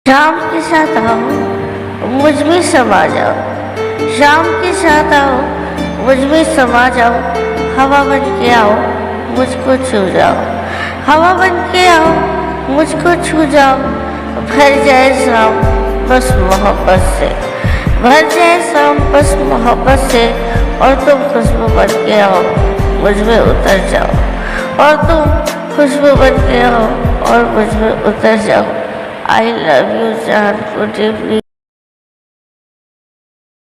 शाम के साथ आओ मुझ में समा जाओ, शाम के साथ आओ मुझ में समा जाओ, हवा बन के आओ मुझको छू जाओ, हवा बन के आओ मुझको छू जाओ। भर जाए शाम बस मोहब्बत से, भर जाए शाम बस मोहब्बत से, और तुम खुशबू बन के आओ मुझ में उतर जाओ, और तुम खुशबू बन के आओ और मुझ में उतर जाओ। I love you, जान को deeply।